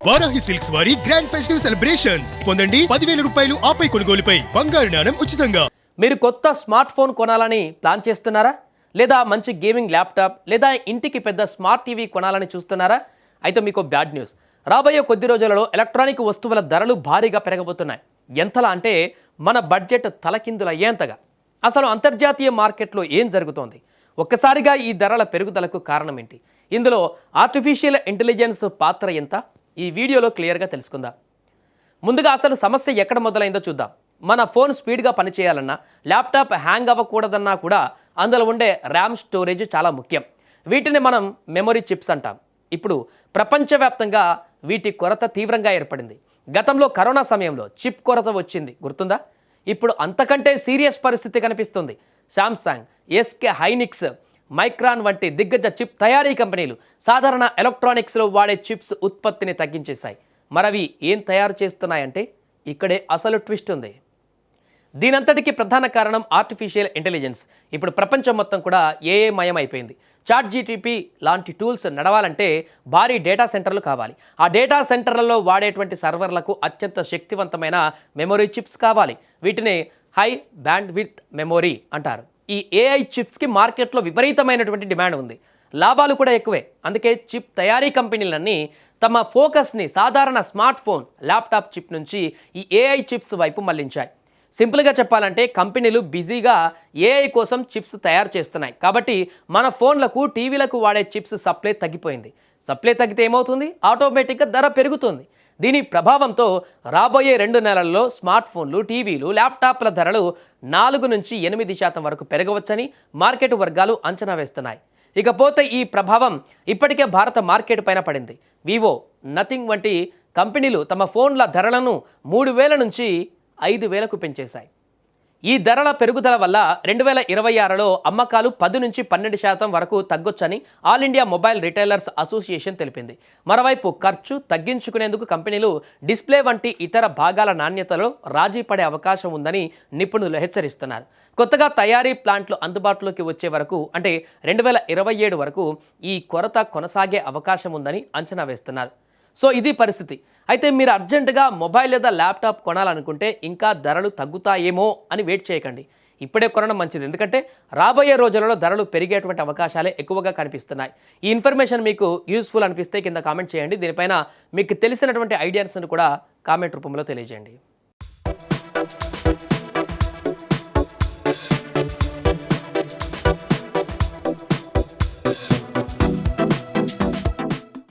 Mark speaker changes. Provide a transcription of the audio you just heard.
Speaker 1: Varahi silks వారి grand festive celebrations పొందండి 10,000 రూపాయలు ఆపై కొనుగోలుపై బంగారు నాణెం ఉచితంగా.
Speaker 2: మీరు కొత్త స్మార్ట్ ఫోన్ కొనాలని ప్లాన్ చేస్తున్నారా? లేదా మంచి గేమింగ్ ల్యాప్టాప్ లేదా ఇంటికి పెద్ద స్మార్ట్ టీవీ కొనాలని చూస్తున్నారా? అయితే మీకు బ్యాడ్ న్యూస్. రాబోయే కొద్ది రోజులలో ఎలక్ట్రానిక్ వస్తువుల ధరలు భారీగా పెరగబోతున్నాయి. ఎంతలా అంటే మన బడ్జెట్ తలకిందులయ్యేంతగా. అసలు అంతర్జాతీయ మార్కెట్లో ఏం జరుగుతోంది? ఒక్కసారిగా ఈ ధరల పెరుగుదలకు కారణం ఏంటి? ఇందులో ఆర్టిఫిషియల్ ఇంటెలిజెన్స్ పాత్ర ఎంత? ఈ వీడియోలో క్లియర్గా తెలుసుకుందాం. ముందుగా అసలు సమస్య ఎక్కడ మొదలైందో చూద్దాం. మన ఫోన్ స్పీడ్గా పనిచేయాలన్నా, ల్యాప్టాప్ హ్యాంగ్ అవ్వకూడదన్నా కూడా అందులో ఉండే ర్యామ్ స్టోరేజ్ చాలా ముఖ్యం. వీటిని మనం మెమరీ చిప్స్ అంటాం. ఇప్పుడు ప్రపంచవ్యాప్తంగా వీటి కొరత తీవ్రంగా ఏర్పడింది. గతంలో కరోనా సమయంలో చిప్ కొరత వచ్చింది, గుర్తుందా? ఇప్పుడు అంతకంటే సీరియస్ పరిస్థితి కనిపిస్తుంది. శాంసంగ్, ఎస్కే హైనిక్స్, మైక్రాన్ వంటి దిగ్గజ చిప్ తయారీ కంపెనీలు సాధారణ ఎలక్ట్రానిక్స్లో వాడే చిప్స్ ఉత్పత్తిని తగ్గించేశాయి. మరవి ఏం తయారు చేస్తున్నాయంటే ఇక్కడే అసలు ట్విస్ట్ ఉంది. దీనంతటికీ ప్రధాన కారణం ఆర్టిఫిషియల్ ఇంటెలిజెన్స్. ఇప్పుడు ప్రపంచం మొత్తం కూడా ఏఐ మయం అయిపోయింది. ChatGPT లాంటి టూల్స్ నడవాలంటే భారీ డేటా సెంటర్లు కావాలి. ఆ డేటా సెంటర్లలో వాడేటువంటి సర్వర్లకు అత్యంత శక్తివంతమైన మెమొరీ చిప్స్ కావాలి. వీటిని హై బ్యాండ్విడ్త్ మెమొరీ అంటారు. ఈ ఏఐ చిప్స్కి మార్కెట్లో విపరీతమైనటువంటి డిమాండ్ ఉంది. లాభాలు కూడా ఎక్కువే. అందుకే చిప్ తయారీ కంపెనీలన్నీ తమ ఫోకస్ని సాధారణ స్మార్ట్ ఫోన్, ల్యాప్టాప్ చిప్ నుంచి ఈ ఏఐ చిప్స్ వైపు మళ్లించాయి. సింపుల్గా చెప్పాలంటే కంపెనీలు బిజీగా ఏఐ కోసం చిప్స్ తయారు చేస్తున్నాయి. కాబట్టి మన ఫోన్లకు, టీవీలకు వాడే చిప్స్ సప్లై తగ్గిపోయింది. సప్లై తగ్గితే ఏమవుతుంది? ఆటోమేటిక్గా ధర పెరుగుతుంది. దీని ప్రభావంతో రాబోయే 2 నెలల్లో స్మార్ట్ ఫోన్లు, టీవీలు, ల్యాప్టాప్ల ధరలు 4 నుంచి 8% వరకు పెరగవచ్చని మార్కెట్ వర్గాలు అంచనా వేస్తున్నాయి. ఇకపోతే ఈ ప్రభావం ఇప్పటికే భారత మార్కెట్ పైన పడింది. వివో, నథింగ్ వంటి కంపెనీలు తమ ఫోన్ల ధరలను 3,000 నుంచి 5,000కు పెంచేశాయి. ఈ ధరల పెరుగుదల వల్ల 2026లో అమ్మకాలు 10 నుంచి 12% వరకు తగ్గొచ్చని all India mobile retailers association తెలిపింది. మరోవైపు ఖర్చు తగ్గించుకునేందుకు కంపెనీలు డిస్ప్లే వంటి ఇతర భాగాల నాణ్యతలో రాజీ పడే అవకాశం ఉందని నిపుణులు హెచ్చరిస్తున్నారు. కొత్తగా తయారీ ప్లాంట్లు అందుబాటులోకి వచ్చే వరకు, అంటే 2027 వరకు ఈ కొరత కొనసాగే అవకాశం ఉందని అంచనా వేస్తున్నారు. సో ఇది పరిస్థితి. అయితే మీరు అర్జెంటుగా మొబైల్ లేదా ల్యాప్టాప్ కొనాలనుకుంటే ఇంకా ధరలు తగ్గుతాయేమో అని వెయిట్ చేయకండి. ఇప్పుడే కొనడం మంచిది. ఎందుకంటే రాబోయే రోజులలో ధరలు పెరిగేటువంటి అవకాశాలే ఎక్కువగా కనిపిస్తున్నాయి. ఈ ఇన్ఫర్మేషన్ మీకు యూస్ఫుల్ అనిపిస్తే కింద కామెంట్ చేయండి. దీనిపైన మీకు తెలిసినటువంటి ఐడియాస్ని కూడా కామెంట్ రూపంలో తెలియజేయండి.